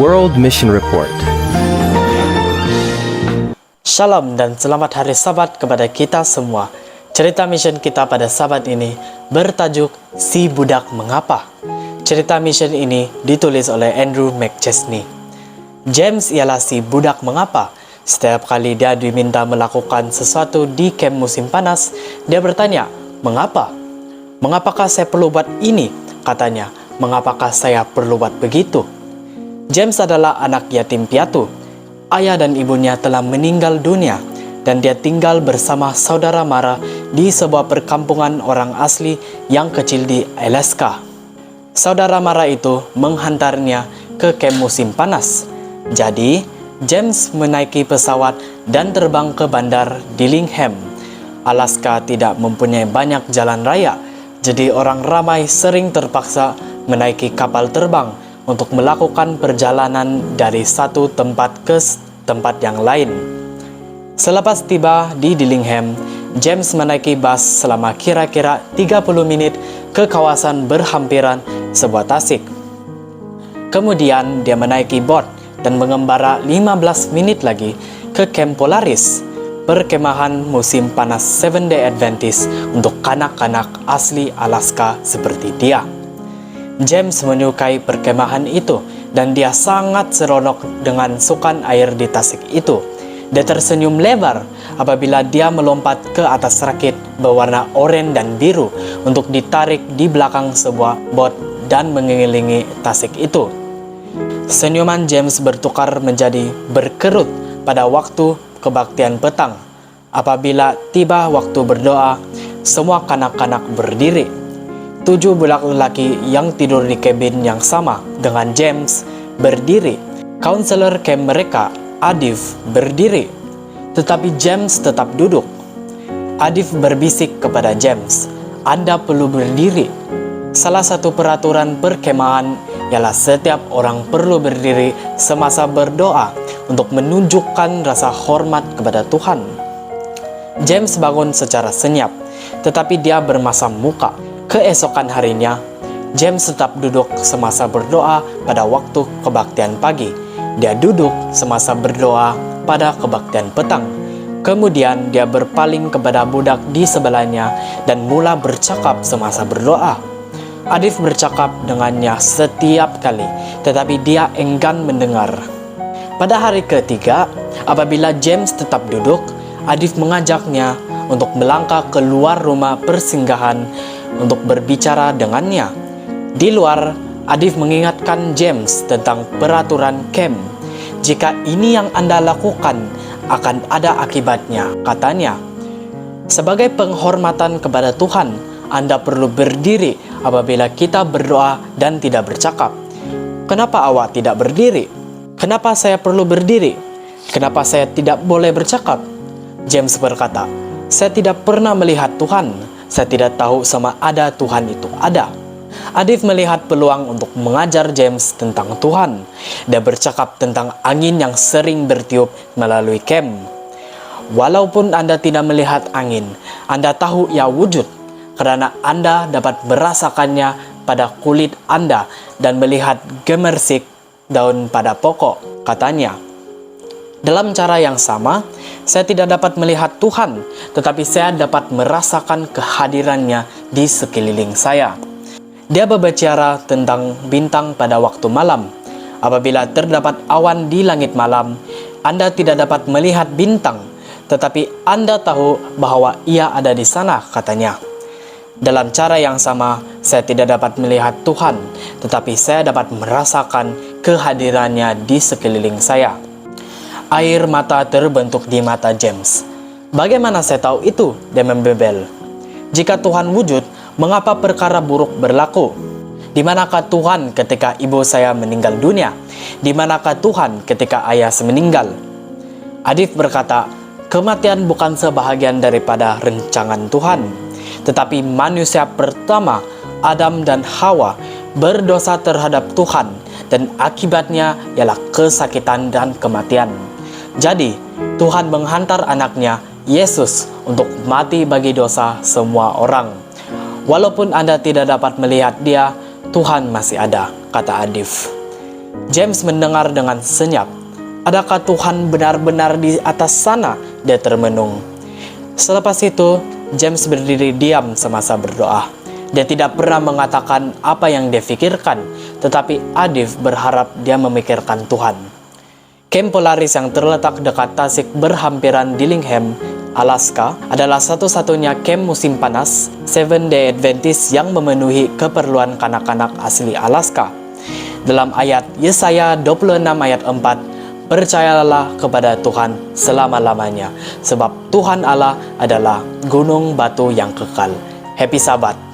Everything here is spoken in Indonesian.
World Mission Report. Shalom dan selamat hari Sabat kepada kita semua. Cerita mission kita pada Sabat ini bertajuk Si Budak Mengapa. Cerita mission ini ditulis oleh Andrew McChesney. James ialah si budak mengapa. Setiap kali dia diminta melakukan sesuatu di kem musim panas, dia bertanya, "Mengapa? Mengapakah saya perlu buat ini?" Katanya, "Mengapakah saya perlu buat begitu?" James adalah anak yatim piatu. Ayah dan ibunya telah meninggal dunia dan dia tinggal bersama saudara mara di sebuah perkampungan orang asli yang kecil di Alaska. Saudara mara itu menghantarnya ke kem musim panas. Jadi, James menaiki pesawat dan terbang ke bandar Dillingham. Alaska tidak mempunyai banyak jalan raya, jadi orang ramai sering terpaksa menaiki kapal terbang untuk melakukan perjalanan dari satu tempat ke tempat yang lain. Selepas tiba di Dillingham, James menaiki bus selama kira-kira 30 menit ke kawasan berhampiran sebuah tasik. Kemudian dia menaiki bot dan mengembara 15 menit lagi ke Camp Polaris, perkemahan musim panas Seventh Day Adventist untuk kanak-kanak asli Alaska seperti dia. James menyukai perkemahan itu dan dia sangat seronok dengan sukan air di tasik itu. Dia tersenyum lebar apabila dia melompat ke atas rakit berwarna oranye dan biru untuk ditarik di belakang sebuah bot dan mengelilingi tasik itu. Senyuman James bertukar menjadi berkerut pada waktu kebaktian petang. Apabila tiba waktu berdoa, semua kanak-kanak berdiri. 7 budak lelaki yang tidur di kabin yang sama dengan James berdiri. Kaunselor camp mereka, Adif, berdiri. Tetapi James tetap duduk. Adif berbisik kepada James, "Anda perlu berdiri. Salah satu peraturan perkemahan ialah setiap orang perlu berdiri semasa berdoa untuk menunjukkan rasa hormat kepada Tuhan." James bangun secara senyap, tetapi dia bermasam muka. Keesokan harinya, James tetap duduk semasa berdoa pada waktu kebaktian pagi. Dia duduk semasa berdoa pada kebaktian petang. Kemudian dia berpaling kepada budak di sebelahnya dan mula bercakap semasa berdoa. Adif bercakap dengannya setiap kali, tetapi dia enggan mendengar. Pada hari ketiga, apabila James tetap duduk, Adif mengajaknya untuk melangkah keluar rumah persinggahan untuk berbicara dengannya. Di luar, Adif mengingatkan James tentang peraturan camp. "Jika ini yang Anda lakukan, akan ada akibatnya," katanya. "Sebagai penghormatan kepada Tuhan, Anda perlu berdiri apabila kita berdoa dan tidak bercakap." "Kenapa awak tidak berdiri?" "Kenapa saya perlu berdiri? Kenapa saya tidak boleh bercakap?" James berkata, "Saya tidak pernah melihat Tuhan. Saya tidak tahu sama ada Tuhan itu ada." Adif melihat peluang untuk mengajar James tentang Tuhan. Dia bercakap tentang angin yang sering bertiup melalui camp. "Walaupun Anda tidak melihat angin, Anda tahu ia wujud, karena Anda dapat merasakannya pada kulit Anda dan melihat gemersik daun pada pokok," katanya. "Dalam cara yang sama, saya tidak dapat melihat Tuhan, tetapi saya dapat merasakan kehadirannya di sekeliling saya." Dia berbicara tentang bintang pada waktu malam. "Apabila terdapat awan di langit malam, Anda tidak dapat melihat bintang, tetapi Anda tahu bahwa ia ada di sana," katanya. "Dalam cara yang sama, saya tidak dapat melihat Tuhan, tetapi saya dapat merasakan kehadirannya di sekeliling saya." Air mata terbentuk di mata James. "Bagaimana saya tahu itu?" dia membebel. "Jika Tuhan wujud, mengapa perkara buruk berlaku? Di manakah Tuhan ketika ibu saya meninggal dunia? Di manakah Tuhan ketika ayah saya meninggal?" Adif berkata, "Kematian bukan sebahagian daripada rencangan Tuhan. Tetapi manusia pertama, Adam dan Hawa, berdosa terhadap Tuhan, dan akibatnya ialah kesakitan dan kematian. Jadi, Tuhan menghantar anaknya, Yesus, untuk mati bagi dosa semua orang. Walaupun Anda tidak dapat melihat dia, Tuhan masih ada," kata Adif. James mendengar dengan senyap. Adakah Tuhan benar-benar di atas sana? Dia termenung. Selepas itu, James berdiri diam semasa berdoa. Dia tidak pernah mengatakan apa yang dia pikirkan, tetapi Adif berharap dia memikirkan Tuhan. Kamp Polaris yang terletak dekat tasik berhampiran Dillingham, Alaska, adalah satu-satunya kamp musim panas Seventh-day Adventist yang memenuhi keperluan kanak-kanak asli Alaska. Dalam ayat Yesaya 26 ayat 4, percayalah kepada Tuhan selama-lamanya, sebab Tuhan Allah adalah gunung batu yang kekal. Happy Sabat!